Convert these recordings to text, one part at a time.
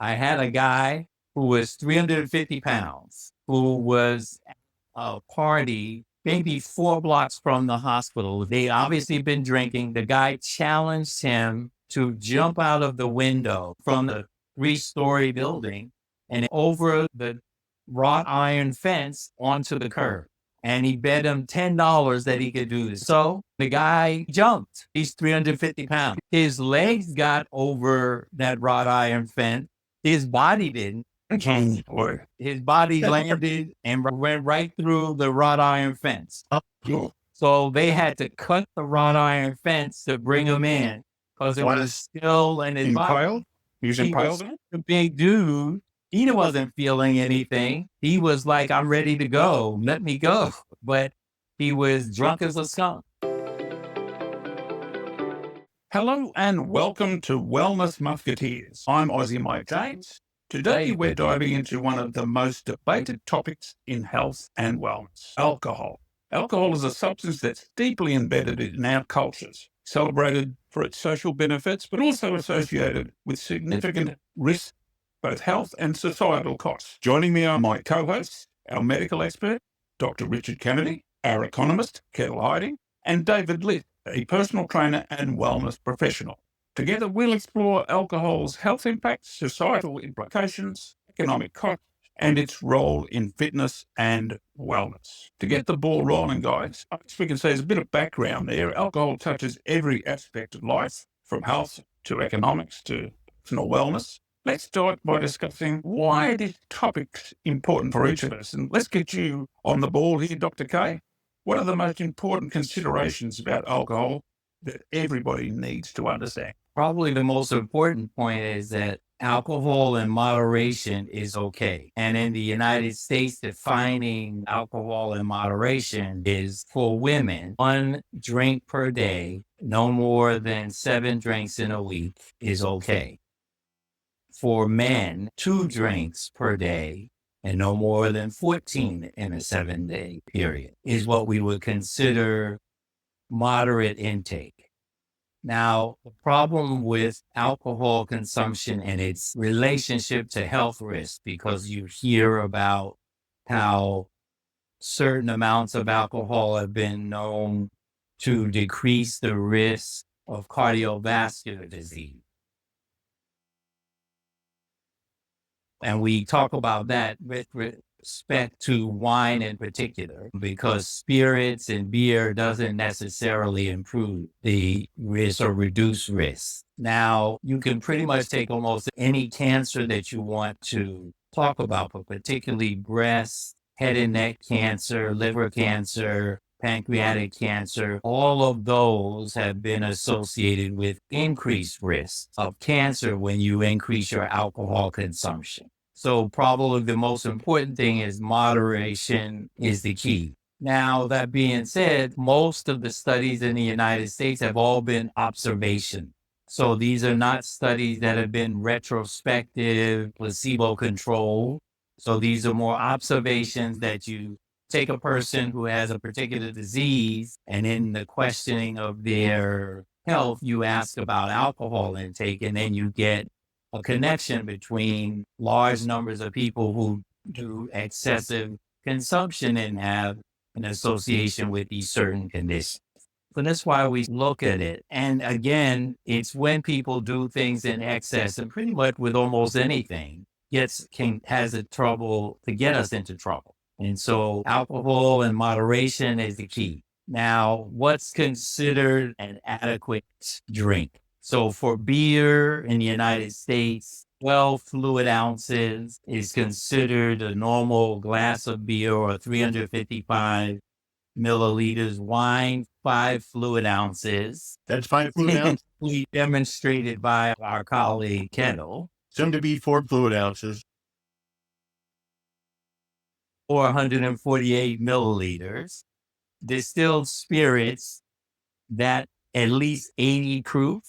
I had a guy who was 350 pounds, who was at a party maybe 4 blocks from the hospital. They obviously been drinking. The guy challenged him to jump out of the window from the 3-story building and over the wrought iron fence onto the curb. And he bet him $10 that he could do this. So the guy jumped. He's 350 pounds. His legs got over that wrought iron fence. His body didn't. His body landed and went right through the wrought iron fence. So they had to cut the wrought iron fence to bring him in because it was still in his body. He was impaled? The big dude, he wasn't feeling anything. He was like, I'm ready to go. Let me go. But he was drunk as a skunk. Hello and welcome to Wellness Musketeers. I'm Aussie Mike James. Today we're diving into one of the most debated topics in health and wellness, alcohol. Alcohol is a substance that's deeply embedded in our cultures, celebrated for its social benefits, but also associated with significant risks, both health and societal costs. Joining me are my co-hosts, our medical expert, Dr. Richard Kennedy, our economist, Ketil Hviding, and David Litt, a personal trainer and wellness professional. Together, we'll explore alcohol's health impacts, societal implications, economic costs, and its role in fitness and wellness. To get the ball rolling, guys, I guess we can say there's a bit of background there. Alcohol touches every aspect of life, from health to economics to personal wellness. Let's start by discussing why this topic's important for each of us. And let's get you on the ball here, Dr. K. What are the most important considerations about alcohol that everybody needs to understand? Probably the most important point is that alcohol in moderation is okay. And in the United States, defining alcohol in moderation is for women, 1 drink per day, no more than 7 drinks in a week is okay. For men, 2 drinks per day and no more than 14 in a 7-day period is what we would consider moderate intake. Now, the problem with alcohol consumption and its relationship to health risk, because you hear about how certain amounts of alcohol have been known to decrease the risk of cardiovascular disease. And we talk about that with respect to wine in particular, because spirits and beer doesn't necessarily improve the risk or reduce risk. Now, you can pretty much take almost any cancer that you want to talk about, but particularly breast, head and neck cancer, liver cancer, pancreatic cancer, all of those have been associated with increased risk of cancer when you increase your alcohol consumption. So probably the most important thing is moderation is the key. Now, that being said, most of the studies in the United States have all been observation. So these are not studies that have been retrospective, placebo-controlled. So these are more observations that you take a person who has a particular disease, and in the questioning of their health, you ask about alcohol intake, and then you get a connection between large numbers of people who do excessive consumption and have an association with these certain conditions. So that's why we look at it. And again, it's when people do things in excess, and pretty much with almost anything, has a trouble to get us into trouble. And so alcohol in moderation is the key. Now, what's considered an adequate drink? So for beer in the United States, 12 fluid ounces is considered a normal glass of beer, or 355 milliliters. Wine, 5 fluid ounces. That's 5 fluid ounces? We demonstrated by our colleague Ketil. Soon to be 4 fluid ounces. 448 milliliters. Distilled spirits, that at least 80 proof.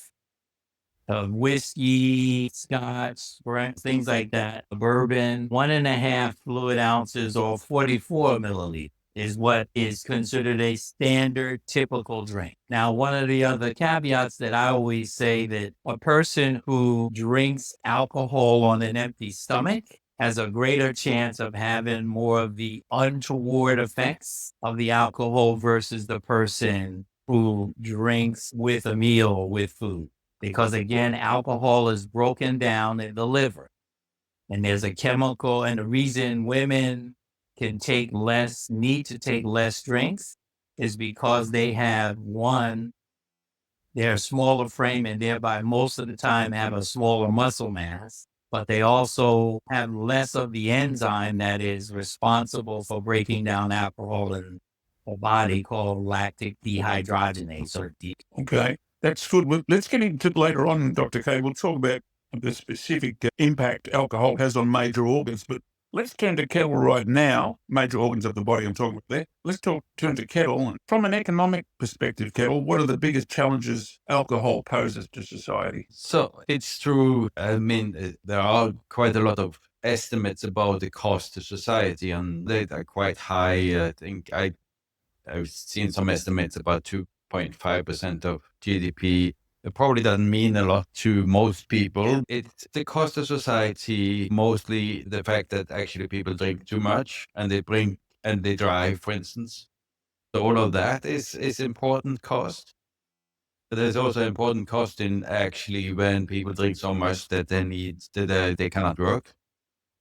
Whiskey, scotch, things like that. Bourbon, 1.5 fluid ounces or 44 milliliters. is what is considered a standard typical drink. Now, one of the other caveats that I always say that a person who drinks alcohol on an empty stomach has a greater chance of having more of the untoward effects of the alcohol versus the person who drinks with a meal with food. Because again, alcohol is broken down in the liver. And there's a chemical, and the reason women can need to take less drinks is because they have their smaller frame and thereby most of the time have a smaller muscle mass, but they also have less of the enzyme that is responsible for breaking down alcohol in the body called lactic dehydrogenase or D. Okay, that's good. Well, let's get into it later on, Dr. K. We'll talk about the specific impact alcohol has on major organs, but let's turn to Ketil right now. Major organs of the body I'm talking about there. Let's turn to Ketil. From an economic perspective, Ketil, what are the biggest challenges alcohol poses to society? So it's true. I mean, there are quite a lot of estimates about the cost to society, and they are quite high. I think I've seen some estimates about 2.5% of GDP. It probably doesn't mean a lot to most people. It's the cost of society, mostly the fact that actually people drink too much and they drive, for instance. So all of that is important cost. But there's also important cost in actually when people drink so much that they cannot work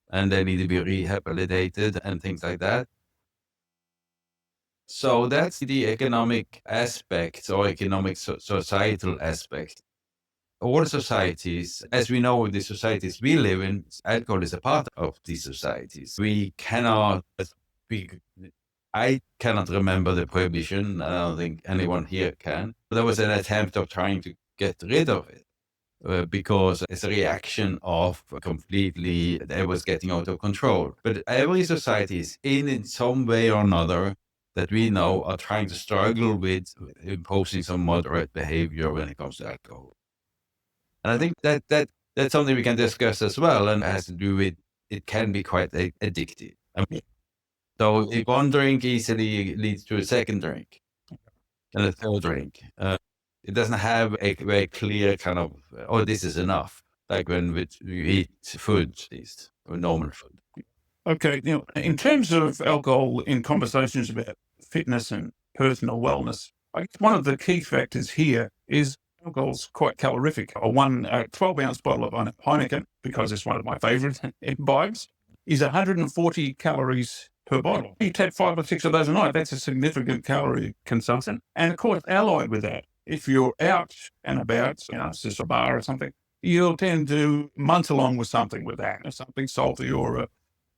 and they need to be rehabilitated and things like that. So that's the economic aspect or economic societal aspect. All societies, as we know, the societies we live in, alcohol is a part of these societies. I cannot remember the prohibition. I don't think anyone here can. There was an attempt of trying to get rid of it because it's a reaction of it was getting out of control. But every society is in some way or another that we know are trying to struggle with imposing some moderate behavior when it comes to alcohol. And I think that's something we can discuss as well, and has to do with it can be quite addictive. I mean, so if one drink easily leads to a second drink and a third drink, it doesn't have a very clear kind of, oh, this is enough, like when you eat food, at least, or normal food. Okay, now, in terms of alcohol in conversations about fitness and personal wellness, I guess one of the key factors here is alcohol's quite calorific. A 12-ounce bottle of Heineken, because it's one of my favorite imbibes, is 140 calories per bottle. You take 5 or 6 of those a night, that's a significant calorie consumption. And of course, allied with that, if you're out and about, it's just a bar or something, you'll tend to munch along with something with that, something salty or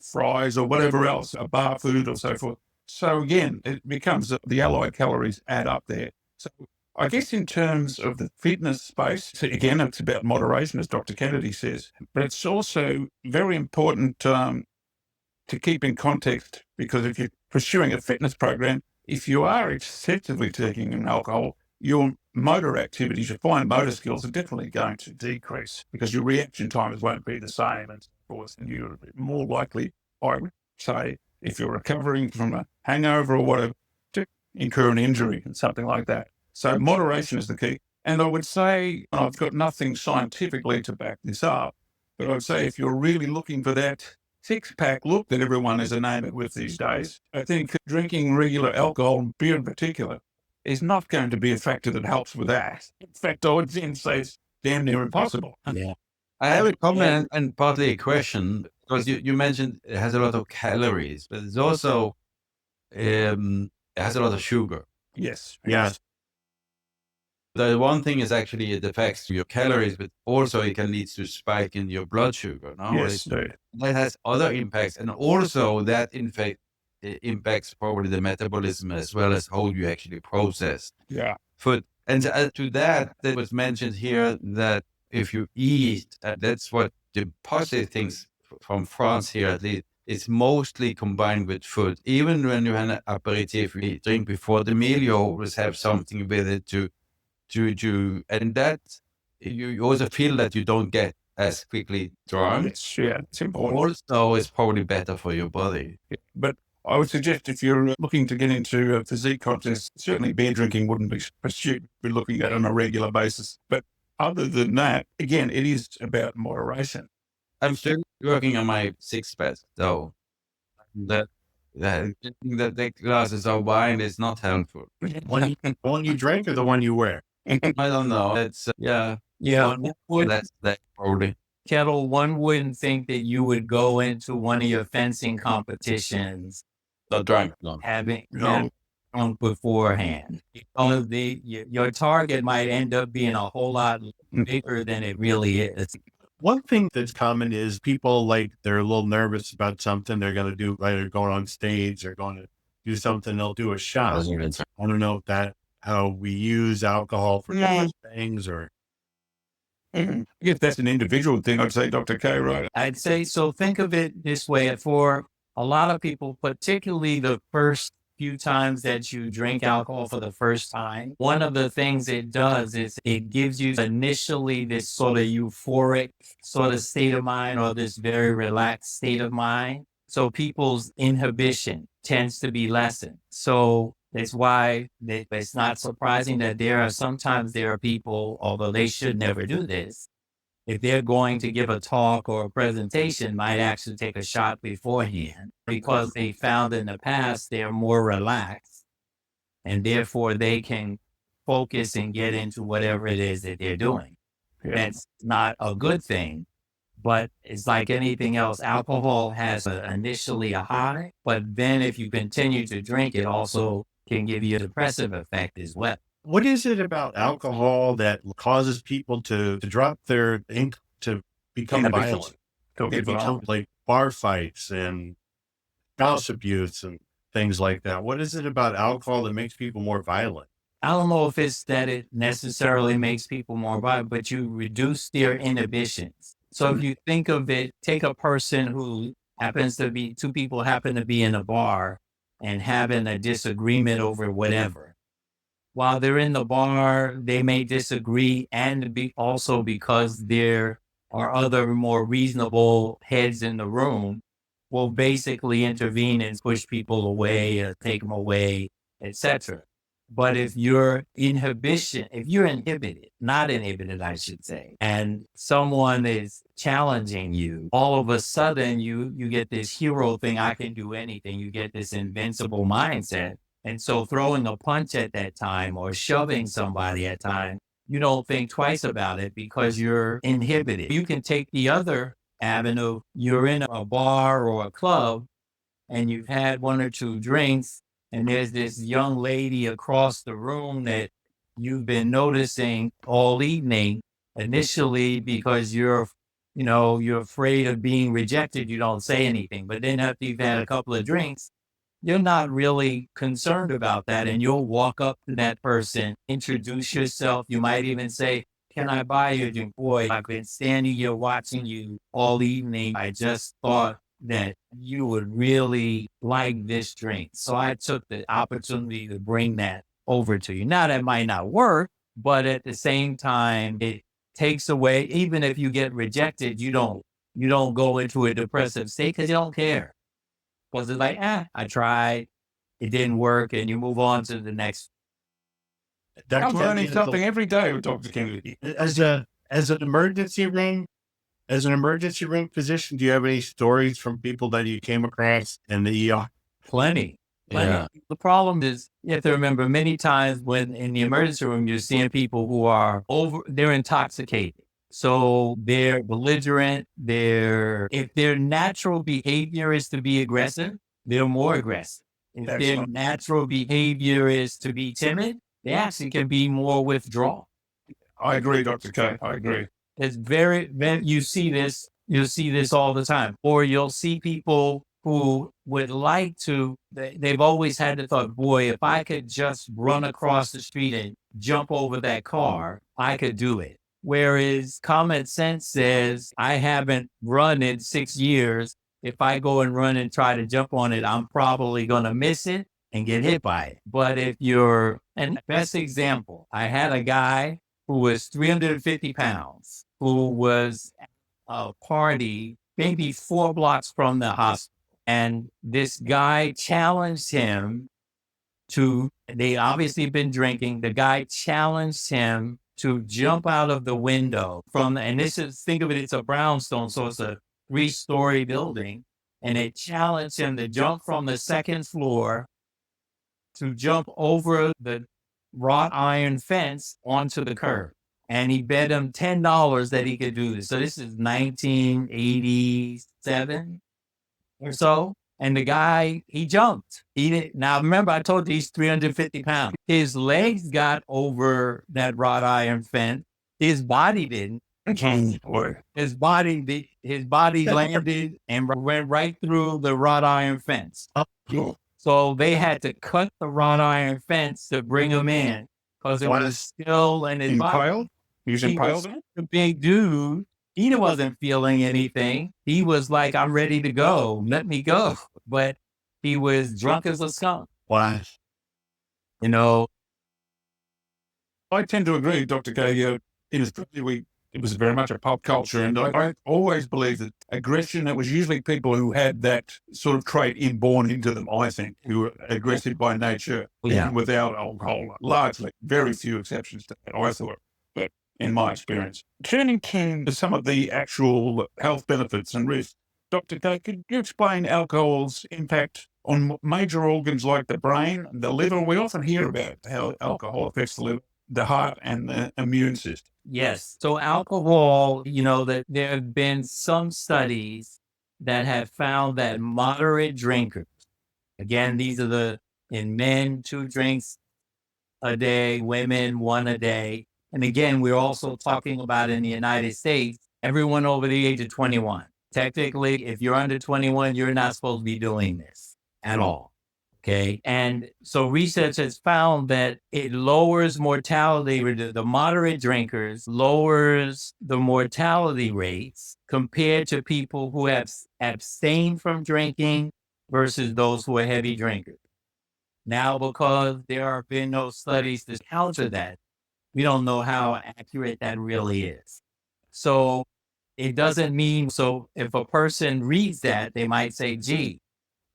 fries or whatever else, a bar food or so forth. So again, it becomes the allied calories add up there. So I guess in terms of the fitness space, again, it's about moderation, as Dr. Kennedy says, but it's also very important to keep in context, because if you're pursuing a fitness program, if you are excessively taking in alcohol, your motor activities, your fine motor skills are definitely going to decrease because your reaction times won't be the same and so forth. And you're more likely, I would say, if you're recovering from a hangover or whatever, to incur an injury and something like that. So moderation is the key. And I would say, I've got nothing scientifically to back this up, but I would say if you're really looking for that six-pack look that everyone is enamored with these days, I think drinking regular alcohol, beer in particular, is not going to be a factor that helps with that. In fact, I would then say it's damn near impossible. Yeah. I have a comment and partly a question, because you mentioned it has a lot of calories, but it's also, it has a lot of sugar. Yes. Yes. The one thing is actually it affects your calories, but also it can lead to a spike in your blood sugar. No? Yes. That has other impacts. And also that in fact it impacts probably the metabolism as well as how you actually process food. And to that was mentioned here that if you eat, that's what the positive things from France here at least, it's mostly combined with food. Even when you have an aperitif, you drink before the meal, you always have something with it to and that you also feel that you don't get as quickly drunk. It's important. Also, it's probably better for your body. But I would suggest if you're looking to get into a physique contest, certainly beer drinking wouldn't be a pursuit we're looking at on a regular basis. But other than that, again, it is about moderation. I'm still working on my six pack, though. That the glasses of wine is not helpful. One you drink or the one you wear? I don't know. It's Yeah. that's probably. Ketil, one wouldn't think that you would go into one of your fencing competitions Not drunk. No. having No. drunk beforehand. Because your target might end up being a whole lot bigger than it really is. One thing that's common is people they're a little nervous about something they're going to do, either going on stage or going to do something, they'll do a shot. I don't know if how we use alcohol for different things or. I guess that's an individual thing, I'd say, Dr. K, right? I'd say so. Think of it this way: for a lot of people, particularly the first few times that you drink alcohol for the first time, one of the things it does is it gives you initially this sort of euphoric sort of state of mind, or this very relaxed state of mind. So people's inhibition tends to be lessened. So that's why it's not surprising that there are people, although they should never do this, if they're going to give a talk or a presentation, might actually take a shot beforehand, because they found in the past they're more relaxed, and therefore they can focus and get into whatever it is that they're doing. Yeah. That's not a good thing, but it's like anything else. Alcohol has initially a high, but then if you continue to drink, it also can give you a depressive effect as well. What is it about alcohol that causes people to drop their ink, to become violent? They become like bar fights and spouse abuse and things like that. What is it about alcohol that makes people more violent? I don't know if it's that it necessarily makes people more violent, but you reduce their inhibitions. So if you think of it, take a person who two people happen to be in a bar and having a disagreement over whatever. While they're in the bar, they may disagree, and also because there are other more reasonable heads in the room will basically intervene and push people away or take them away, etc. But if you're inhibited, not inhibited, I should say, and someone is challenging you, all of a sudden you get this hero thing, I can do anything. You get this invincible mindset. And so throwing a punch at that time or shoving somebody at time, you don't think twice about it because you're inhibited. You can take the other avenue. You're in a bar or a club and you've had one or two drinks, and there's this young lady across the room that you've been noticing all evening, initially because you're afraid of being rejected. You don't say anything. But then after you've had a couple of drinks, you're not really concerned about that. And you'll walk up to that person, introduce yourself. You might even say, "Can I buy you a drink? Boy, I've been standing here watching you all evening. I just thought that you would really like this drink. So I took the opportunity to bring that over to you." Now that might not work, but at the same time, it takes away, even if you get rejected, you don't go into a depressive state because you don't care. Was it like, I tried, it didn't work, and you move on to the next. I'm learning something every day with Dr. Kennedy. As an emergency room physician, do you have any stories from people that you came across in the ER? Plenty. Yeah. The problem is, you have to remember, many times when in the emergency room, you're seeing people who are they're intoxicated. So they're belligerent. If their natural behavior is to be aggressive, they're more aggressive. If their natural behavior is to be timid, they actually can be more withdrawal. I agree, Dr. K. I agree. It's you see this all the time. Or you'll see people who would like to, they've always had the thought, boy, if I could just run across the street and jump over that car, I could do it. Whereas common sense says, I haven't run in 6 years. If I go and run and try to jump on it, I'm probably going to miss it and get hit by it. But and best example, I had a guy who was 350 pounds, who was at a party maybe 4 blocks from the hospital. And this guy challenged him they obviously been drinking. The guy challenged him to jump out of the window and this is, think of it, it's a brownstone, so it's a 3-story building. And they challenged him to jump from the second floor to jump over the wrought iron fence onto the curb. And he bet him $10 that he could do this. So this is 1987 or so. And the guy, he jumped. Now, remember, I told you he's 350 pounds. His legs got over that wrought iron fence. His body didn't. His body landed and went right through the wrought iron fence. So they had to cut the wrought iron fence to bring him in because it was still in his body. He was impaled? A big dude. He wasn't feeling anything. He was like, I'm ready to go. Let me go. But he was drunk as a skunk. Why? You know, I tend to agree, Dr. K. It was very much a pop culture, and I always believe that aggression, it was usually people who had that sort of trait inborn into them, I think, who were aggressive by nature, even without alcohol, largely. Very few exceptions to that, I thought, but in my experience. Turning to some of the actual health benefits and risks, Dr. K, could you explain alcohol's impact on major organs like the brain, the liver? We often hear about how alcohol affects the liver, the heart, and the immune system. yes. So alcohol, that there have been some studies that have found that moderate drinkers, again, these are in men, 2 drinks a day, women, 1 a day. And again, we're also talking about in the United States, everyone over the age of 21. Technically, if you're under 21, you're not supposed to be doing this at all. Okay. And so research has found that it lowers mortality. The moderate drinkers lowers the mortality rates compared to people who have abstained from drinking versus those who are heavy drinkers. Now, because there have been no studies to counter that, we don't know how accurate that really is. So it doesn't mean, so if a person reads that, they might say, gee,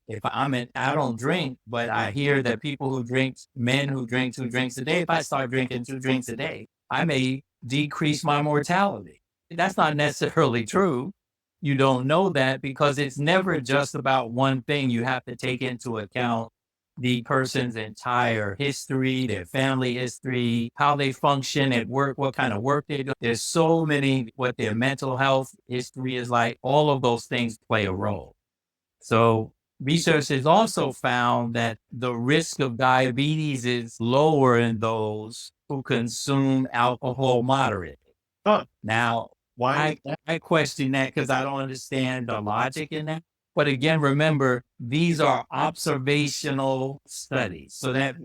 if I don't drink, but I hear that people who drink, men who drink 2 drinks a day, if I start drinking 2 drinks a day, I may decrease my mortality. That's not necessarily true. You don't know that because it's never just about one thing. You have to take into account the person's entire history, their family history, how they function at work, what kind of work they do. There's so many, what their mental health history is like. All of those things play a role. So research has also found that the risk of diabetes is lower in those who consume alcohol moderately. Now, why I question that because I don't understand the logic in that. But again, remember, these are observational studies. So it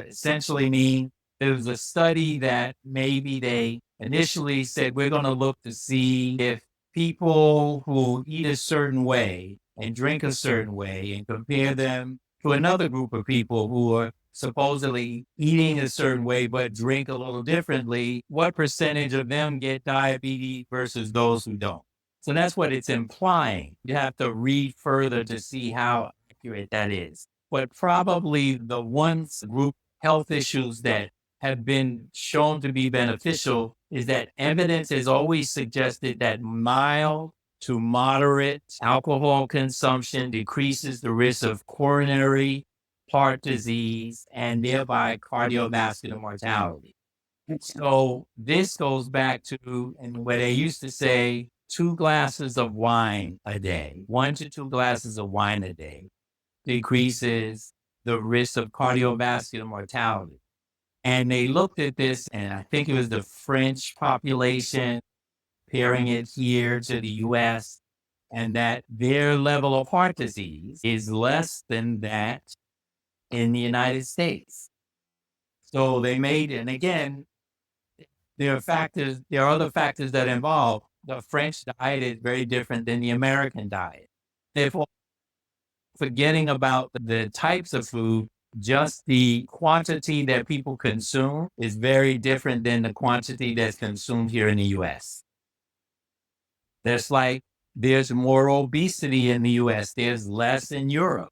essentially means there was a study that maybe they initially said, we're going to look to see if people who eat a certain way and drink a certain way and compare them to another group of people who are supposedly eating a certain way but drink a little differently, what percentage of them get diabetes versus those who don't? So that's what it's implying. You have to read further to see how accurate that is. But probably the one group health issues that have been shown to be beneficial is that evidence has always suggested that mild to moderate alcohol consumption decreases the risk of coronary heart disease and thereby cardiovascular mortality. So this goes back to where they used to say 2 glasses of wine a day, 1 to 2 glasses of wine a day decreases the risk of cardiovascular mortality. And they looked at this, and I think it was the French population, comparing it here to the US, and that their level of heart disease is less than that in the United States. So they made, and again, there are other factors that involve. The French diet is very different than the American diet. Therefore, forgetting about the types of food, just the quantity that people consume is very different than the quantity that's consumed here in the US. There's like there's more obesity in the US. There's less in Europe.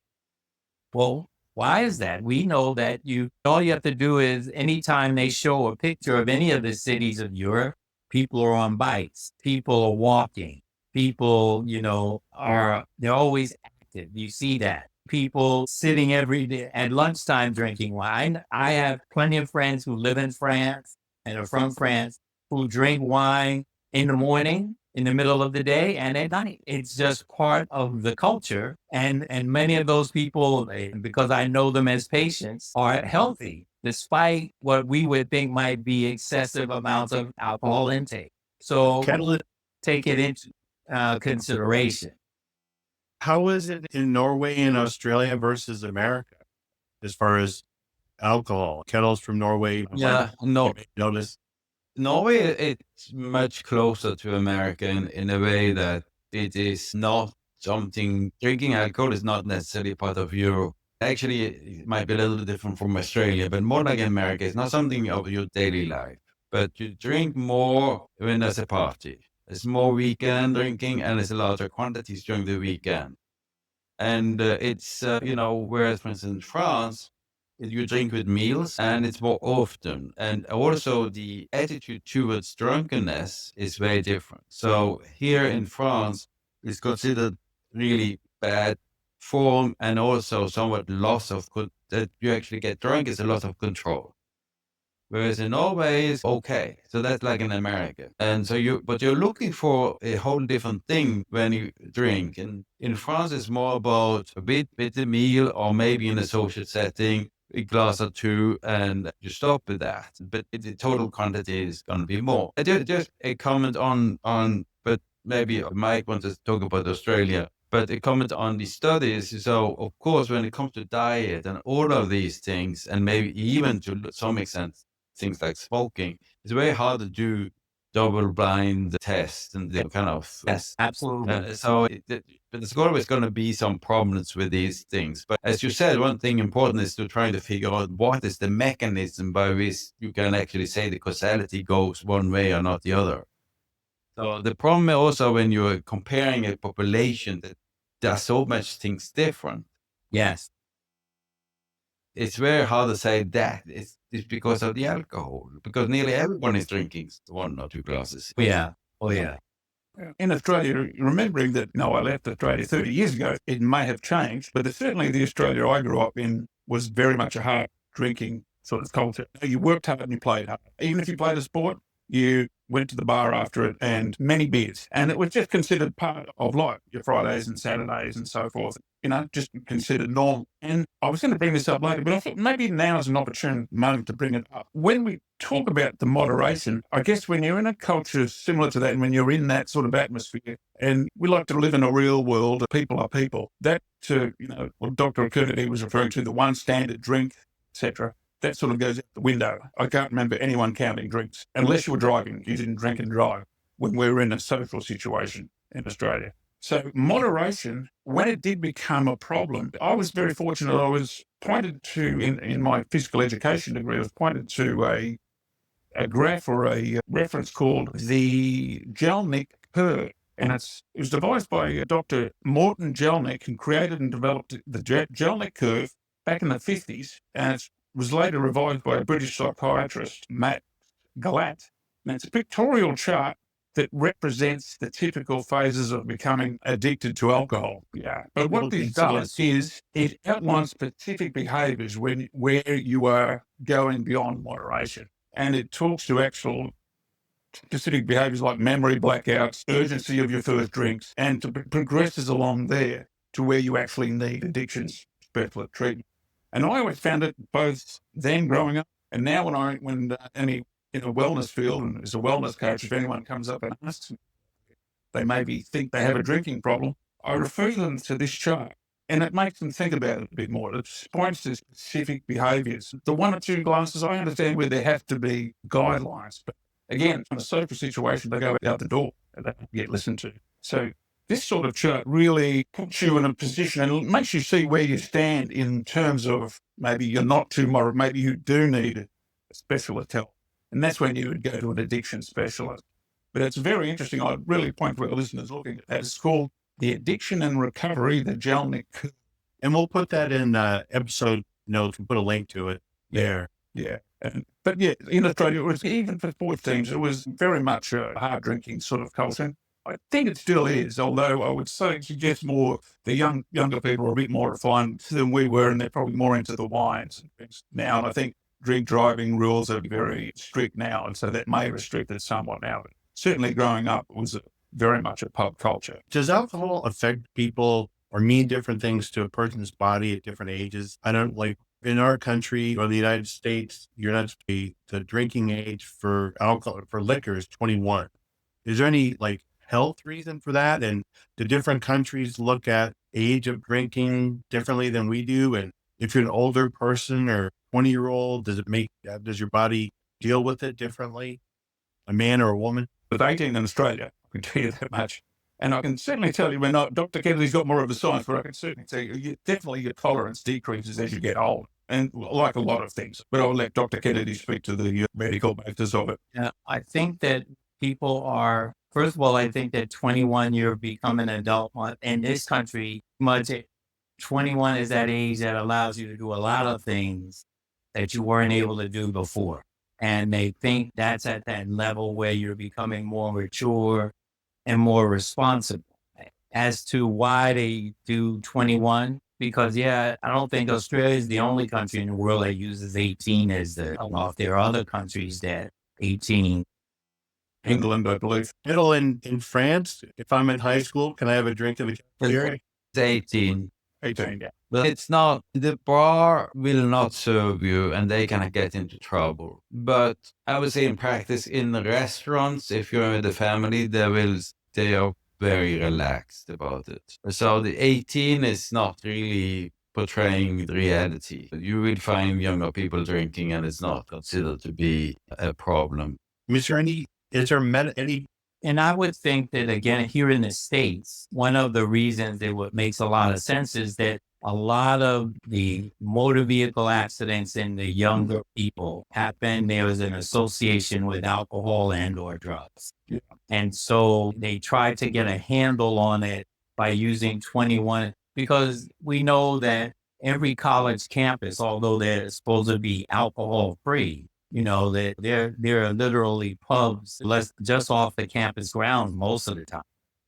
Well, why is that? We know that all you have to do is anytime they show a picture of any of the cities of Europe, people are on bikes, people are walking, people, they're always active. You see that. People sitting every day at lunchtime drinking wine. I have plenty of friends who live in France and are from France who drink wine in the morning, in the middle of the day, and at night. It's just part of the culture. And many of those people, because I know them as patients, are healthy, despite what we would think might be excessive amounts of alcohol intake. So take it into consideration. How is it in Norway and Australia versus America as far as alcohol? Ketil's from Norway. Yeah, no. Notice Norway, it's much closer to America in a way that it is not something, drinking alcohol is not necessarily part of Europe. Actually, it might be a little different from Australia, but more like America, it's not something of your daily life. But you drink more when there's a party. There's more weekend drinking and there's larger quantities during the weekend. And it's, whereas, for instance, in France, you drink with meals and it's more often. And also the attitude towards drunkenness is very different. So here in France, it's considered really bad form and also somewhat loss of, that you actually get drunk is a loss of control. Whereas in Norway is okay. So that's like in America. And so but you're looking for a whole different thing when you drink. And in France, it's more about a bit a meal or maybe in a social setting, a glass or two, and you stop with that. But the total quantity is going to be more. Just a comment but maybe Mike wants to talk about Australia. But a comment on the studies. So, of course, when it comes to diet and all of these things, and maybe even to some extent, things like smoking, it's very hard to do double-blind tests and the kind of... Yes, absolutely. But there's always going to be some problems with these things. But as you said, one thing important is to try to figure out what is the mechanism by which you can actually say the causality goes one way or not the other. So the problem also when you're comparing a population that does so much things different. Yes. It's very hard to say that it's because of the alcohol, because nearly everyone is drinking 1 or 2 glasses. Yeah. Oh, yeah. In Australia, remembering that, I left Australia 30 years ago, it may have changed, but certainly the Australia I grew up in was very much a hard drinking sort of culture. You worked hard and you played hard. Even if you played a sport, you went to the bar after it and many beers. And it was just considered part of life, your Fridays and Saturdays and so forth, just considered normal. And I was going to bring this up later, but I thought maybe now is an opportune moment to bring it up. When we talk about the moderation, I guess when you're in a culture similar to that, and when you're in that sort of atmosphere, and we like to live in a real world, people are people, that, what Dr. Kennedy was referring to, the one standard drink, etc., that sort of goes out the window. I can't remember anyone counting drinks. Unless you were driving, you didn't drink and drive when we were in a social situation in Australia. So moderation, when it did become a problem, I was very fortunate. I was pointed to, in my physical education degree, I was pointed to a graph or a reference called the Jellinek curve. And it was devised by Dr. Morton Jellinek, and created and developed the Jellinek curve back in the 50s. And it was later revised by a British psychiatrist, Matt Galat. And it's a pictorial chart that represents the typical phases of becoming addicted to alcohol. Yeah. But what this does is it outlines specific behaviors where you are going beyond moderation. And it talks to actual specific behaviors like memory blackouts, urgency of your first drinks, and progresses along there to where you actually need addiction specialist treatment. And I always found it both then growing up and now when any in a wellness field and as a wellness coach, if anyone comes up and asks me, they maybe think they have a drinking problem, I refer them to this chart. And it makes them think about it a bit more. It points to specific behaviors. The 1 or 2 glasses, I understand where there have to be guidelines. But again, in a social situation, they go out the door and they don't get listened to. So this sort of chart really puts you in a position and makes you see where you stand in terms of maybe you're not too moderate, maybe you do need a specialist help. And that's when you would go to an addiction specialist. But it's very interesting. I'd really point to our listeners looking at that. It's called The Addiction and Recovery, the Jellinek Curve. And we'll put that in episode notes and put a link to it there. Yeah. But yeah, in Australia, it was, even for sports teams, it was very much a hard drinking sort of culture. I think it still is, although I would suggest more the younger people are a bit more refined than we were, and they're probably more into the wines and things now. And I think drink driving rules are very strict now, and so that may restrict it somewhat now. But certainly growing up, it was very much a pub culture. Does alcohol affect people or mean different things to a person's body at different ages? I don't like in our country or the United States, you're not the drinking age for alcohol, for liquor is 21. Is there any like health reason for that? And do different countries look at age of drinking differently than we do? And if you're an older person or 20-year-old, does your body deal with it differently? A man or a woman? With 18 in Australia, I can tell you that much. And I can certainly tell you, when Dr. Ketil's got more of a science, but I can certainly tell you, definitely your tolerance decreases as you get old. And like a lot of things. But I'll let Dr. Ketil speak to the medical basis of it. Yeah, I think that people are, first of all, I think that 21, you're becoming an adult. In this country, 21 is that age that allows you to do a lot of things that you weren't able to do before. And they think that's at that level where you're becoming more mature and more responsible. As to why they do 21, because I don't think Australia is the only country in the world that uses 18 as the cutoff. There are other countries that 18. England, I believe. In France, if I'm in high school, can I have a drink in the cafeteria? It's 18. 18, yeah. But it's not, the bar will not serve you and they can get into trouble. But I would say in practice, in the restaurants, if you're with the family, they are very relaxed about it. So the 18 is not really portraying the reality. You will find younger people drinking and it's not considered to be a problem. Is there any? And I would think that, again, here in the States, one of the reasons that what makes a lot of sense is that a lot of the motor vehicle accidents in the younger people happen. There was an association with alcohol and or drugs. Yeah. And so they try to get a handle on it by using 21, because we know that every college campus, although they're supposed to be alcohol free, that there are literally pubs just off the campus grounds most of the time.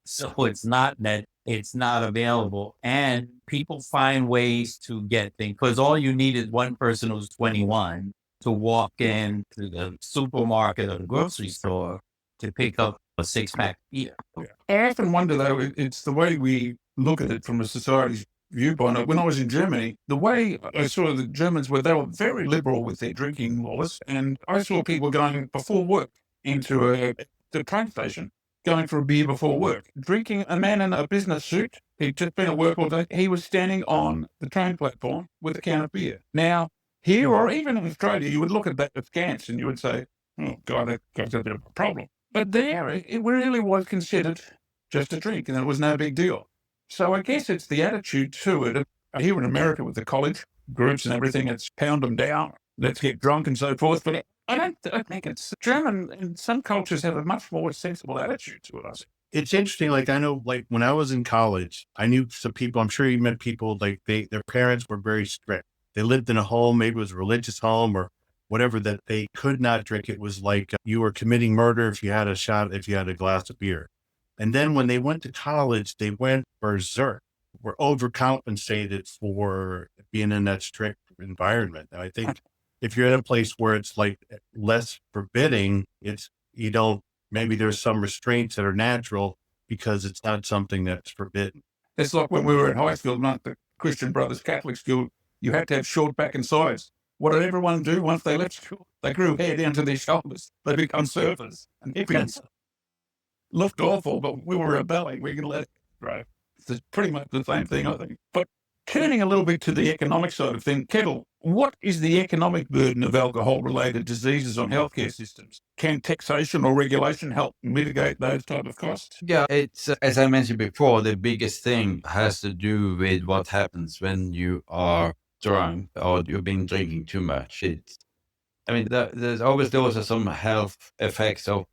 So it's not that it's not available, and people find ways to get things, because all you need is one person who's 21 to walk in to the supermarket or the grocery store to pick up a 6-pack beer. Yeah. I often wonder, though, it's the way we look at it from a society's viewpoint. When I was in Germany, the way I saw the Germans they were very liberal with their drinking laws, and I saw people going before work into the train station, going for a beer before work, drinking. A man in a business suit, he'd just been at work all day, he was standing on the train platform with a can of beer. Now, here or even in Australia, you would look at that askance and you would say, oh, God, that guy's got a bit of a problem. But there, it really was considered just a drink, and it was no big deal. So I guess it's the attitude to it. Here in America with the college groups and everything, it's pound them down, let's get drunk and so forth. But I think it's German, and some cultures have a much more sensible attitude to it. It's interesting. Like, I know, like when I was in college, I knew some people, I'm sure you met people, like their parents were very strict. They lived in a home, maybe it was a religious home or whatever, that they could not drink. It was like you were committing murder if you had a glass of beer. And then when they went to college, they went berserk, were overcompensated for being in that strict environment. And I think if you're in a place where it's like less forbidding, maybe there's some restraints that are natural because it's not something that's forbidden. It's like when we were in high school, not the Christian Brothers Catholic school, you had to have short back and sides. What did everyone do once they left school? They grew hair down to their shoulders. They become surfers and hippies. Looked awful, but we were rebelling. We can let it grow. It's pretty much the same thing, I think. But turning a little bit to the economic side of things, Ketil, what is the economic burden of alcohol-related diseases on healthcare systems? Can taxation or regulation help mitigate those type of costs? Yeah, it's, as I mentioned before, the biggest thing has to do with what happens when you are drunk or you've been drinking too much. There's always those are some health effects of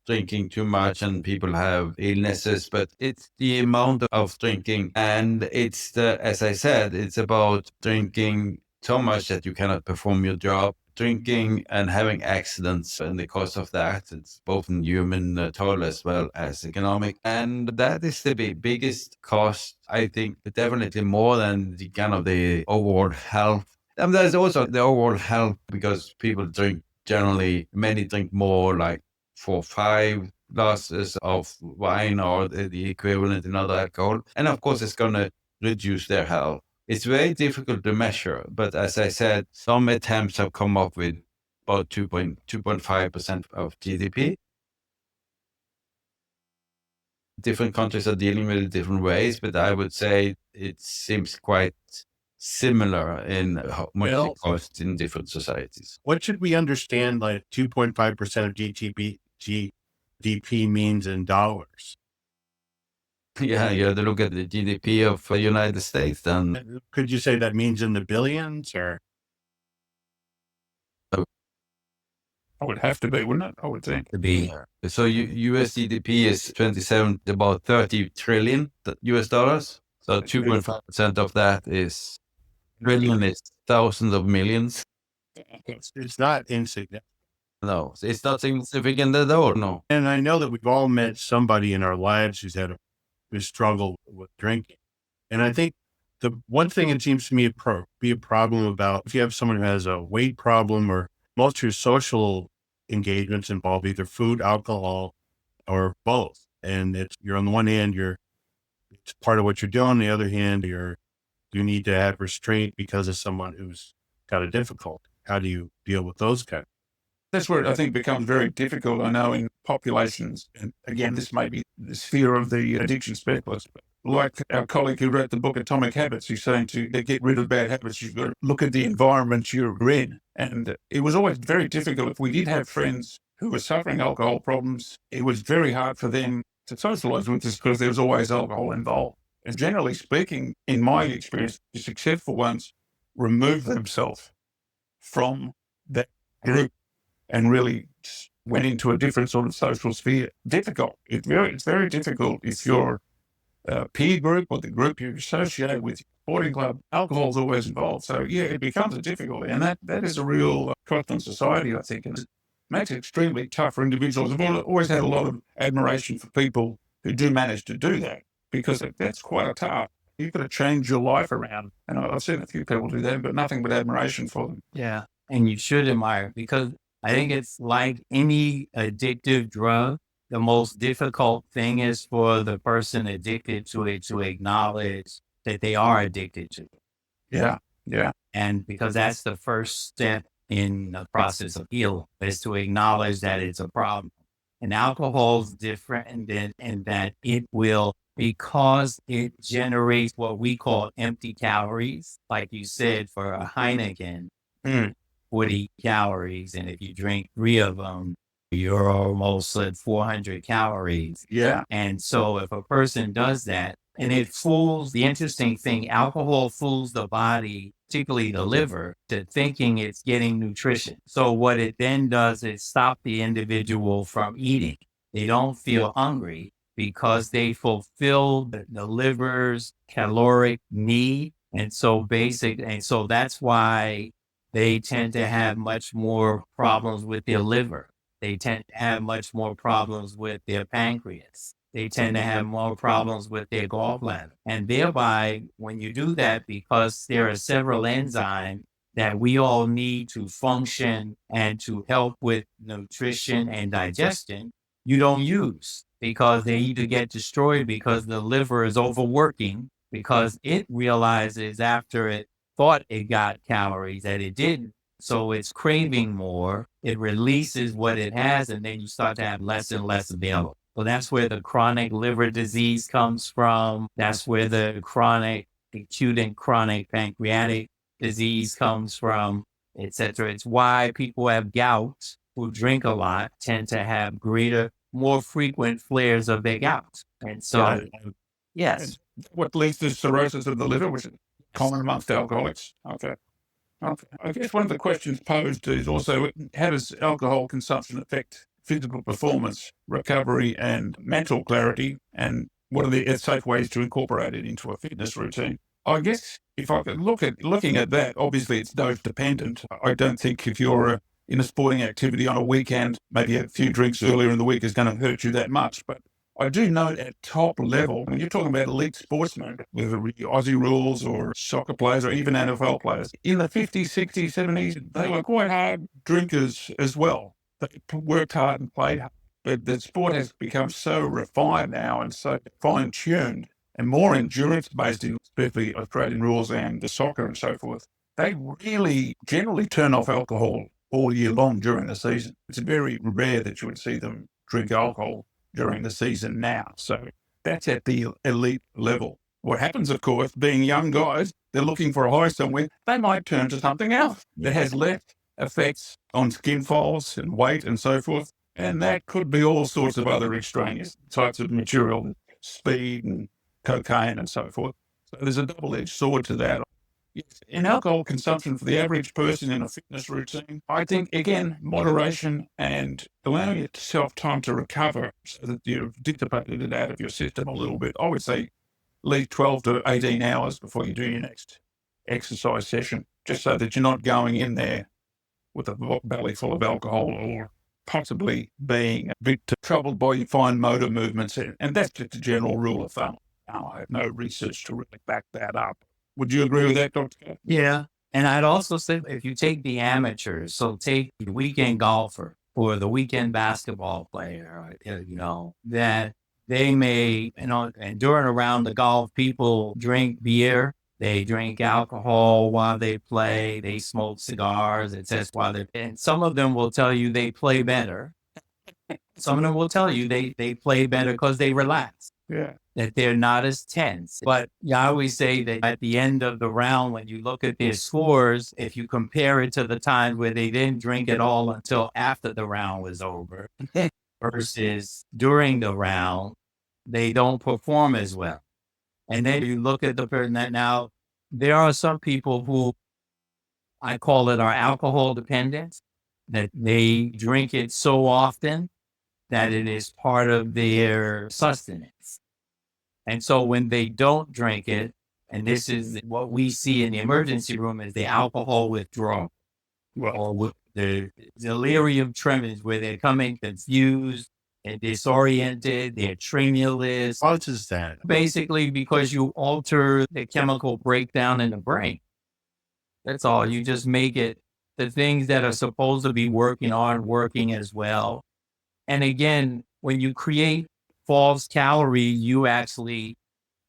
drinking too much and people have illnesses, but it's the amount of drinking. And it's as I said, it's about drinking so much that you cannot perform your job, drinking and having accidents. And the cost of that, it's both in human toll as well as economic. And that is the biggest cost, I think, definitely more than the kind of the overall health. And there's also the overall health, because people drink generally, many drink more, like 4-5 glasses of wine or the equivalent in other alcohol. And of course, it's going to reduce their health. It's very difficult to measure, but as I said, some attempts have come up with about 2.5% of GDP. Different countries are dealing with it different ways, but I would say it seems quite similar in how much it costs in different societies. What should we understand like 2.5% of GDP means in dollars? Yeah, you have to look at the GDP of the United States. Then could you say that means in the billions, or? I would have to be, wouldn't it? I would think. To be. So US GDP is about 30 trillion US dollars. So 2.5% of that is trillion, is thousands of millions. It's not insignificant. No, it's not significant at all. No. And I know that we've all met somebody in our lives who's had a struggle with drinking. And I think the one thing it seems to me be a problem about, if you have someone who has a weight problem, or most of your social engagements involve either food, alcohol, or both. And you're on the one hand, it's part of what you're doing. On the other hand, you need to have restraint because of someone who's got a difficult. How do you deal with those kinds? That's where it, I think, becomes very difficult. I know in populations, and again, this may be the sphere of the addiction specialist, but like our colleague who wrote the book Atomic Habits, he's saying to get rid of bad habits, you've got to look at the environment you're in. And it was always very difficult. If we did have friends who were suffering alcohol problems, it was very hard for them to socialize with us because there was always alcohol involved. And generally speaking, in my experience, the successful ones remove themselves from that group and really went into a different sort of social sphere. Difficult. It's very difficult if your peer group or the group you associate with, sporting club, alcohol's always involved. So yeah, it becomes a difficulty. And that is a real cost on society, I think. And it makes it extremely tough for individuals. I've always had a lot of admiration for people who do manage to do that, because that's quite a task. You've got to change your life around. And I've seen a few people do that, but nothing but admiration for them. Yeah. And you should admire, because I think it's like any addictive drug. The most difficult thing is for the person addicted to it to acknowledge that they are addicted to it. Yeah. Yeah. And because that's the first step in the process of healing, is to acknowledge that it's a problem. And alcohol is different in that it will, because it generates what we call empty calories, like you said, for a Heineken, 40 calories. And if you drink 3 of them, you're almost at 400 calories. Yeah. And so if a person does that, and the interesting thing, alcohol fools the body, particularly the liver, to thinking it's getting nutrition. So what it then does is stop the individual from eating. They don't feel hungry because they fulfill the liver's caloric need. And so that's why they tend to have much more problems with their liver. They tend to have much more problems with their pancreas. They tend to have more problems with their gallbladder. And thereby, when you do that, because there are several enzymes that we all need to function and to help with nutrition and digestion, you don't use, because they either get destroyed because the liver is overworking, because it realizes after it thought it got calories that it didn't. So it's craving more, it releases what it has, and then you start to have less and less available. So that's where the chronic liver disease comes from. That's where the acute and chronic pancreatic disease comes from, etc. It's why people have gout who drink a lot tend to have more frequent flares of their gout. And so, yes. What leads to cirrhosis of the liver, which is common amongst alcoholics. Okay. I guess one of the questions posed is also, how does alcohol consumption affect physical performance, recovery, and mental clarity, and what are the safe ways to incorporate it into a fitness routine. I guess if I could looking at that, obviously it's dose dependent. I don't think if you're in a sporting activity on a weekend, maybe a few drinks earlier in the week is going to hurt you that much. But I do know at top level, when you're talking about elite sportsmen, whether it be Aussie rules or soccer players or even NFL players, in the 50s, 60s, 70s, they were quite hard drinkers as well. They worked hard and played hard. But the sport has become so refined now and so fine-tuned and more endurance-based, especially Australian rules and the soccer and so forth. They really generally turn off alcohol all year long during the season. It's very rare that you would see them drink alcohol during the season now. So that's at the elite level. What happens, of course, being young guys, they're looking for a high somewhere, they might turn to something else that has less effects on skin folds and weight and so forth. And that could be all sorts of other extraneous types of material, speed and cocaine and so forth. So there's a double-edged sword to that. Yes, in alcohol consumption for the average person in a fitness routine, I think, again, moderation and allowing yourself time to recover so that you've dissipated it out of your system a little bit. I would say at least 12 to 18 hours before you do your next exercise session, just so that you're not going in there with a belly full of alcohol or possibly being a bit troubled by your fine motor movements. And that's just a general rule of thumb. Now, I have no research to really back that up. Would you agree with that, Dr. K? Yeah. And I'd also say if you take the amateurs, so take the weekend golfer or the weekend basketball player, that they may, and during a round of golf, people drink beer, they drink alcohol while they play, they smoke cigars, and some of them will tell you they play better. Some of them will tell you they play better because they relax. Yeah. That they're not as tense. But I always say that at the end of the round, when you look at their scores, if you compare it to the time where they didn't drink at all until after the round was over versus during the round, they don't perform as well. And then you look at the person that now, there are some people who I call it are alcohol dependent, that they drink it so often that it is part of their sustenance. And so when they don't drink it, and this is what we see in the emergency room, is the alcohol withdrawal, or with the delirium tremens, where they're coming confused and disoriented, they're tremulous. What is that? Basically, because you alter the chemical breakdown in the brain. That's all. You just make it, the things that are supposed to be working aren't working as well. And again, when you create false calories, you actually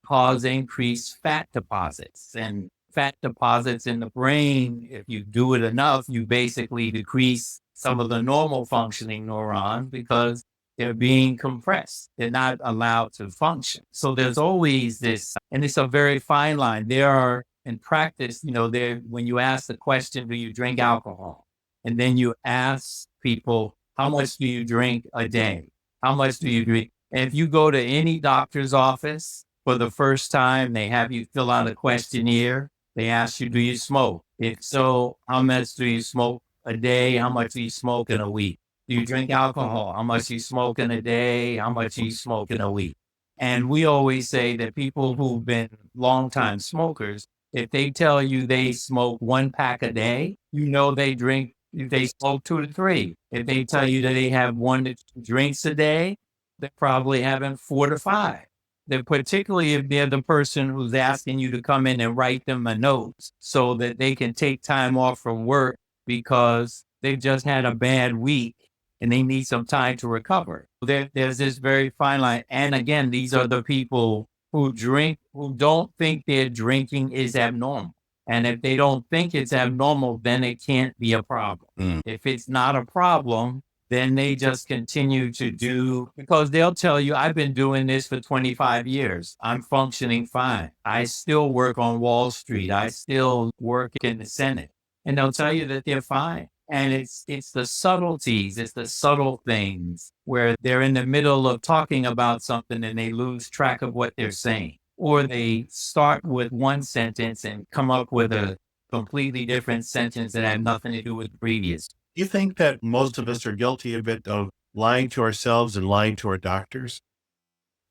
cause increased fat deposits. And fat deposits in the brain, if you do it enough, you basically decrease some of the normal functioning neurons because they're being compressed. They're not allowed to function. So there's always this, and it's a very fine line. There are, in practice, when you ask the question, do you drink alcohol? And then you ask people, how much do you drink a day? How much do you drink? And if you go to any doctor's office for the first time, they have you fill out a questionnaire. They ask you, do you smoke? If so, how much do you smoke a day? How much do you smoke in a week? Do you drink alcohol? How much do you smoke in a day? How much do you smoke in a week? And we always say that people who've been longtime smokers, if they tell you they smoke 1 pack a day, they smoke 2 to 3. If they tell you that they have 1 to 2 drinks a day, they're probably having 4 to 5. They're particularly if they're the person who's asking you to come in and write them a note so that they can take time off from work because they've just had a bad week and they need some time to recover. There's this very fine line. And again, these are the people who drink, who don't think their drinking is abnormal. And if they don't think it's abnormal, then it can't be a problem. If it's not a problem, then they just continue to do, because they'll tell you, I've been doing this for 25 years. I'm functioning fine. I still work on Wall Street. I still work in the Senate. And they'll tell you that they're fine. And it's the subtleties, it's the subtle things where they're in the middle of talking about something and they lose track of what they're saying. Or they start with one sentence and come up with a completely different sentence that had nothing to do with the previous. Do you think that most of us are guilty a bit of lying to ourselves and lying to our doctors?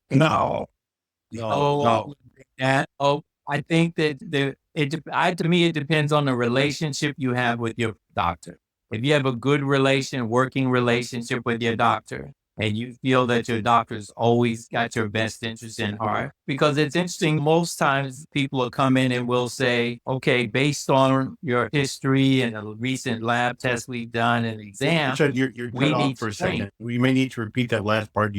No. I think that to me, it depends on the relationship you have with your doctor. If you have a good working relationship with your doctor, and you feel that your doctor's always got your best interest in heart, because it's interesting, most times people will come in and will say, okay, based on your history and a recent lab test we've done and exam, You're we cut off need for a to train. second. We may need to repeat that last part.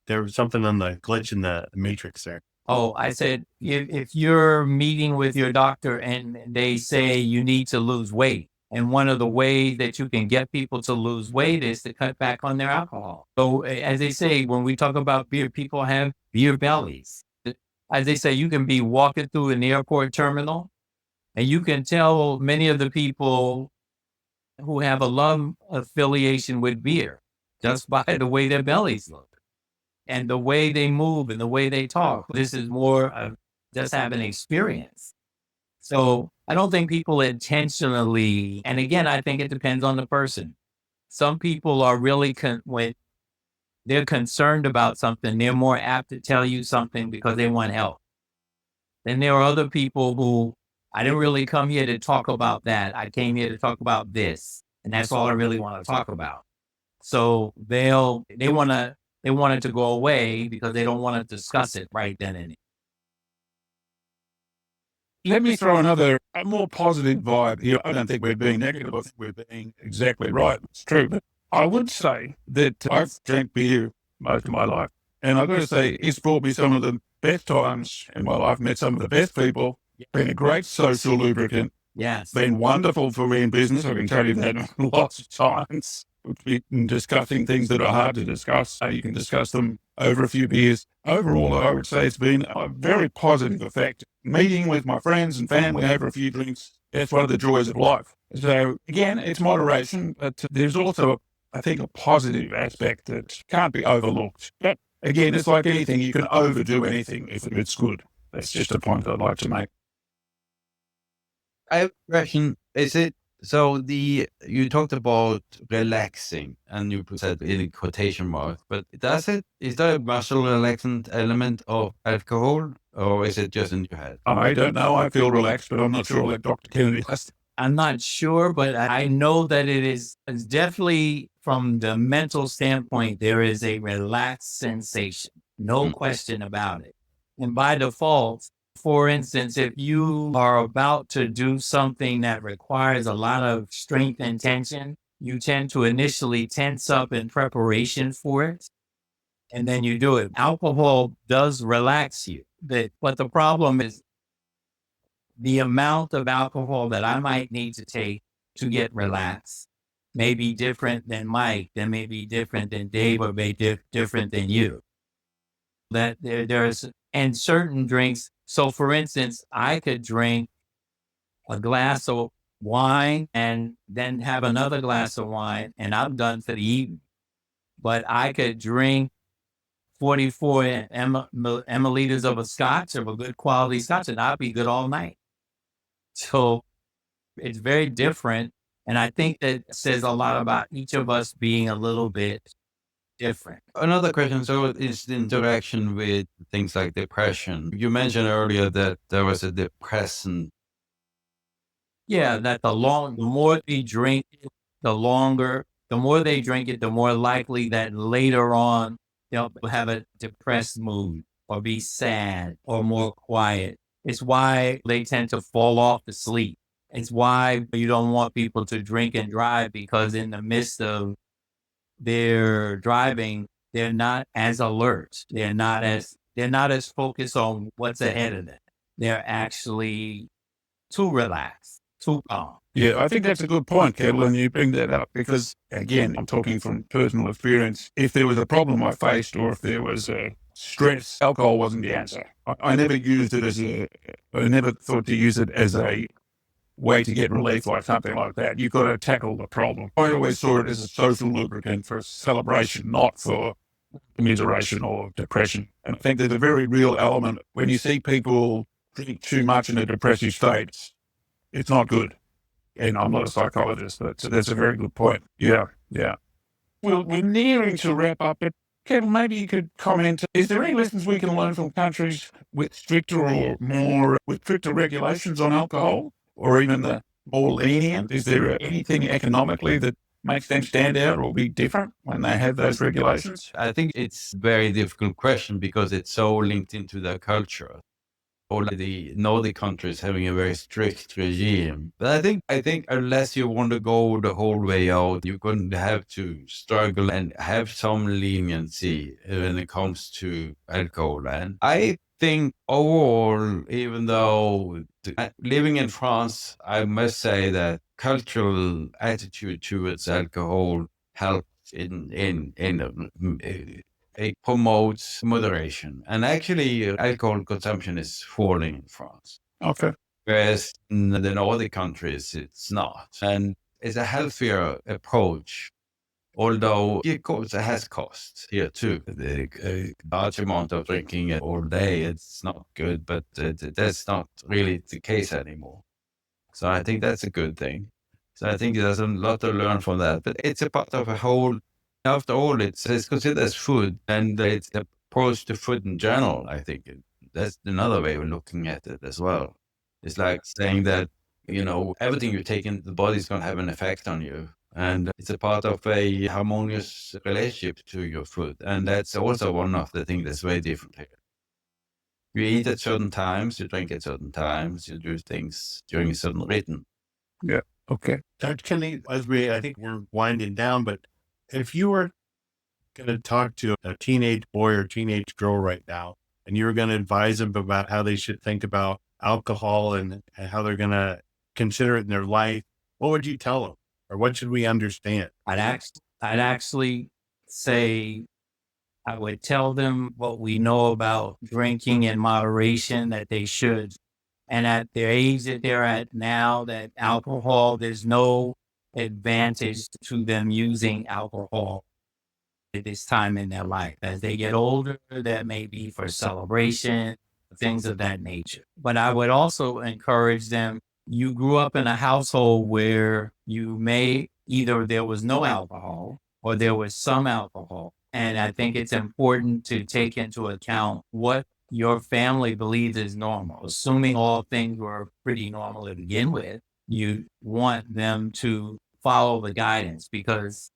There was something on the glitch in the matrix there. Oh, I said, if you're meeting with your doctor and they say you need to lose weight, and one of the ways that you can get people to lose weight is to cut back on their alcohol. So as they say, when we talk about beer, people have beer bellies. As they say, you can be walking through an airport terminal and you can tell many of the people who have a love affiliation with beer just by the way their bellies look and the way they move and the way they talk. This is more of just having experience. So I don't think people intentionally, and again, I think it depends on the person. Some people are really, when they're concerned about something, they're more apt to tell you something because they want help. Then there are other people who, I didn't really come here to talk about that. I came here to talk about this. And that's all I really want to talk about. So they want it to go away because they don't want to discuss it right then and there. Let me throw a more positive vibe here. I don't think we're being negative. I think we're being exactly right. It's true. But I would say that I've drank beer most of my life. And I've got to say, it's brought me some of the best times in my life, met some of the best people, been a great social lubricant. Yes. Been wonderful for me in business. I can tell you that lots of times. We've been discussing things that are hard to discuss. You can discuss them over a few beers. Overall, I would say it's been a very positive effect. Meeting with my friends and family over a few drinks, that's one of the joys of life. So again, it's moderation, but there's also, I think, a positive aspect that can't be overlooked. But again, it's like anything. You can overdo anything if it's good. That's just a point I'd like to make. I have a question. You talked about relaxing and you said in quotation marks, but is there a muscle relaxant element of alcohol or is it just in your head? I don't know. I feel relaxed, but I'm not sure like Dr. Kennedy has. I'm not sure, but I know that it's definitely from the mental standpoint, there is a relaxed sensation. No question about it. And by default, for instance, if you are about to do something that requires a lot of strength and tension, you tend to initially tense up in preparation for it, and then you do it. Alcohol does relax you, but the problem is the amount of alcohol that I might need to take to get relaxed may be different than Mike, then may be different than Dave, or may be different than you. That there's, and certain drinks. So for instance, I could drink a glass of wine and then have another glass of wine and I'm done for the evening. But I could drink 44 milliliters of a scotch, of a good quality scotch, and I'll be good all night. So it's very different. And I think that says a lot about each of us being a little bit different. Another question, so is the interaction with things like depression. You mentioned earlier that there was a depressant. Yeah, that the more they drink it, the more they drink it, the more likely that later on they'll have a depressed mood or be sad or more quiet. It's why they tend to fall off to sleep. It's why you don't want people to drink and drive, because in the midst of their driving, they're not as alert. They're not as focused on what's ahead of them. They're actually too relaxed, too calm. Yeah, I think that's a good point, Ketil, and you bring that up because, again, I'm talking from personal experience. If there was a problem I faced or if there was stress, alcohol wasn't the answer. I never used it I never thought to use it as a way to get relief or something like that. You've got to tackle the problem. I always saw it as a social lubricant for celebration, not for commiseration or depression. And I think there's a very real element when you see people drink too much in a depressive state, it's not good. And I'm not a psychologist, but that's a very good point. Yeah. Well, we're nearing to wrap up, but Ketil, maybe you could comment. Is there any lessons we can learn from countries with stricter or more with stricter regulations on alcohol, or even the more lenient? Is there anything economically that makes them stand out or be different when they have those regulations? I think it's a very difficult question because it's so linked into their culture. All the Nordic countries having a very strict regime. But I think unless you want to go the whole way out, you're going to have to struggle and have some leniency when it comes to alcohol. And I think overall, even though living in France, I must say that cultural attitude towards alcohol helps it promotes moderation. And actually, alcohol consumption is falling in France. Okay. Whereas in the Nordic countries, it's not. And it's a healthier approach, although of course it has costs here too. The large amount of drinking all day, it's not good, but that's not really the case anymore. So I think that's a good thing. So I think there's a lot to learn from that, but it's a part of a whole. After all, it's considered as food, and it's approach to food in general. I think that's another way of looking at it as well. It's like saying that everything you take into the body is going to have an effect on you, and it's a part of a harmonious relationship to your food, and that's also one of the things that's very different here. You eat at certain times, you drink at certain times, you do things during a certain rhythm. Yeah. Okay. Dr. Kennedy, I think we're winding down, but if you were going to talk to a teenage boy or teenage girl right now, and you were going to advise them about how they should think about alcohol and how they're going to consider it in their life, what would you tell them? Or what should we understand? I'd actually say I would tell them what we know about drinking in moderation, that they should. And at their age that they're at now, that alcohol, there's no advantage to them using alcohol at this time in their life. As they get older, that may be for celebration, things of that nature. But I would also encourage them, you grew up in a household where either there was no alcohol or there was some alcohol. And I think it's important to take into account what your family believes is normal. Assuming all things were pretty normal to begin with, you want them to follow the guidance, because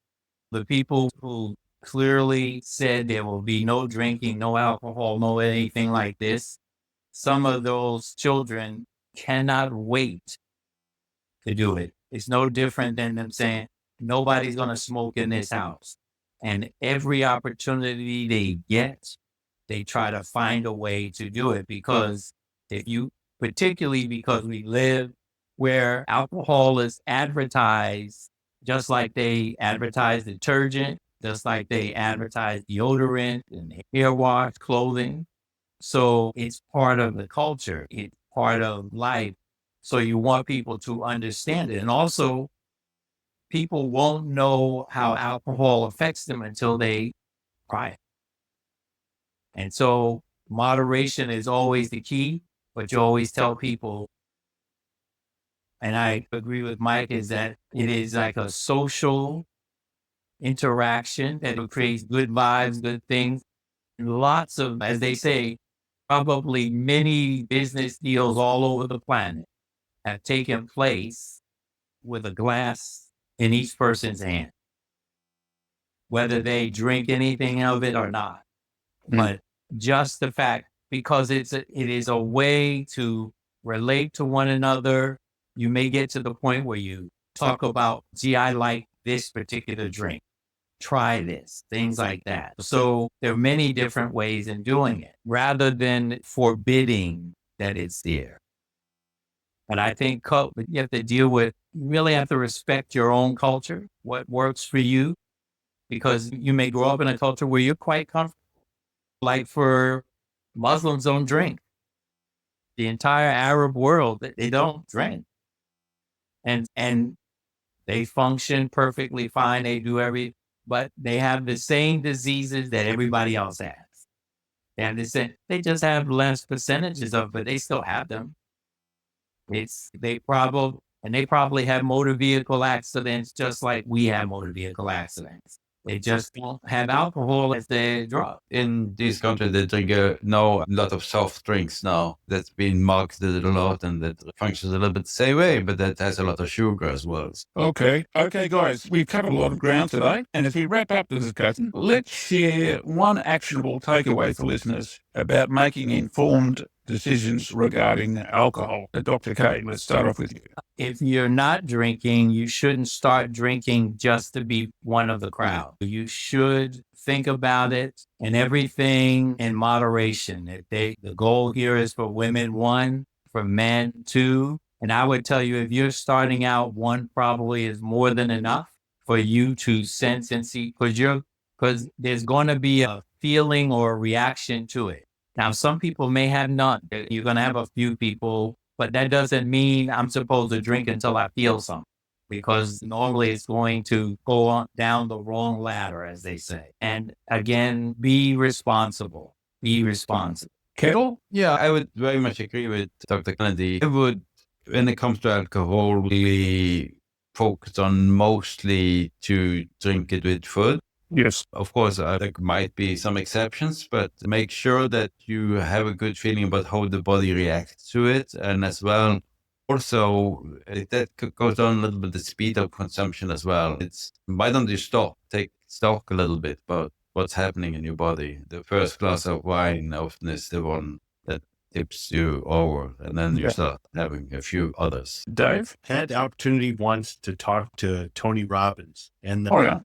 the people who clearly said there will be no drinking, no alcohol, no anything like this, some of those children cannot wait to do it. It's no different than them saying, nobody's going to smoke in this house. And every opportunity they get, they try to find a way to do it, because particularly because we live where alcohol is advertised, just like they advertise detergent, just like they advertise deodorant and hair wash, clothing. So it's part of the culture. It's part of life. So you want people to understand it. And also, people won't know how alcohol affects them until they try it. And so moderation is always the key, but you always tell people, and I agree with Mike, is that it is like a social interaction that creates good vibes, good things. Lots of, as they say, probably many business deals all over the planet have taken place with a glass in each person's hand, whether they drink anything of it or not. But just the fact, because it is a way to relate to one another. You may get to the point where you talk about, gee, I like this particular drink. Try this, things like that. So there are many different ways in doing it, rather than forbidding that it's there. But I think you have to deal with, you really have to respect your own culture, what works for you, because you may grow up in a culture where you're quite comfortable. Like for Muslims don't drink. The entire Arab world, they don't drink. And they function perfectly fine. They do but they have the same diseases that everybody else has. They just have less percentages of, but they still have them. They probably have motor vehicle accidents just like we have motor vehicle accidents. They just don't have alcohol as their drug. In this country, they drink a lot of soft drinks now. That's been marketed a lot, and that functions a little bit the same way, but that has a lot of sugar as well. Okay, guys, we've covered a lot of ground today. And as we wrap up the discussion, let's share one actionable takeaway for listeners about making informed decisions regarding alcohol. Dr. K, let's start off with you. If you're not drinking, you shouldn't start drinking just to be one of the crowd. You should think about it and everything in moderation. The goal here is for women, 1, for men, 2. And I would tell you, if you're starting out, 1 probably is more than enough for you to sense and see, because there's going to be a feeling or a reaction to it. Now, some people may have none. You're going to have a few people, but that doesn't mean I'm supposed to drink until I feel something, because normally it's going to go on down the wrong ladder, as they say. And again, be responsible. Be responsible. Ketil? Yeah, I would very much agree with Dr. Kennedy. I would, when it comes to alcohol, really focus on mostly to drink it with food. Yes. Of course, there might be some exceptions, but make sure that you have a good feeling about how the body reacts to it. And as well, also, that goes on a little bit, the speed of consumption as well. Why don't you take stock a little bit about what's happening in your body. The first glass of wine often is the one that tips you over, and then you start having a few others. Dave? Had the opportunity once to talk to Tony Robbins, and the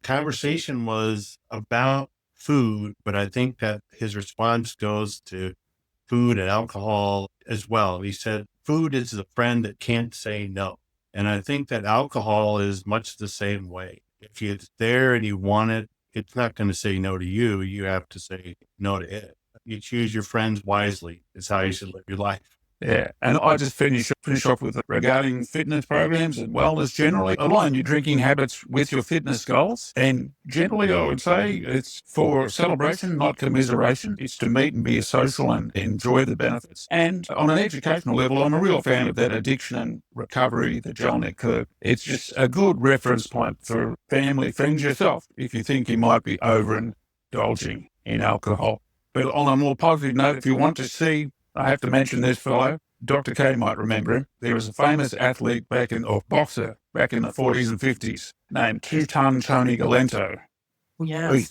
conversation was about food, but I think that his response goes to food and alcohol as well. He said, food is the friend that can't say no. And I think that alcohol is much the same way. If it's there and you want it, it's not going to say no to you. You have to say no to it. You choose your friends wisely. It's how you should live your life. Yeah, and I just finish off with regarding fitness programs and wellness generally. Align your drinking habits with your fitness goals. And generally, I would say it's for celebration, not commiseration. It's to meet and be social and enjoy the benefits. And on an educational level, I'm a real fan of that addiction and recovery, the Jelinek curve. It's just a good reference point for family, friends, yourself, if you think you might be overindulging in alcohol. But on a more positive note, if you want to see, I have to mention this fellow. Dr. K might remember him. There was a famous athlete boxer back in the 40s and 50s named Two-Ton Tony Galento. Yes.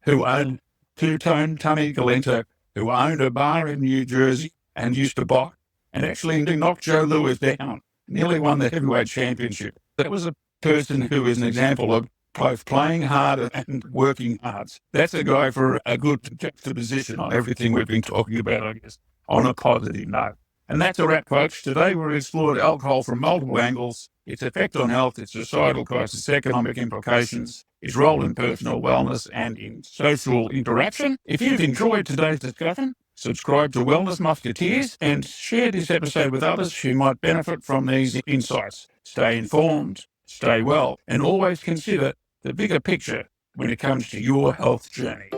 Who owned Two-Tone Tony Galento, who owned a bar in New Jersey and used to box, and actually knocked Joe Louis down, nearly won the heavyweight championship. That was a person who is an example of both playing hard and working hard. That's a guy for a good juxtaposition on everything we've been talking about, I guess, on a positive note. And that's a wrap, folks. Today we've explored alcohol from multiple angles, its effect on health, its societal costs, its economic implications, its role in personal wellness and in social interaction. If you've enjoyed today's discussion, subscribe to Wellness Musketeers and share this episode with others who might benefit from these insights. Stay informed, stay well, and always consider the bigger picture when it comes to your health journey.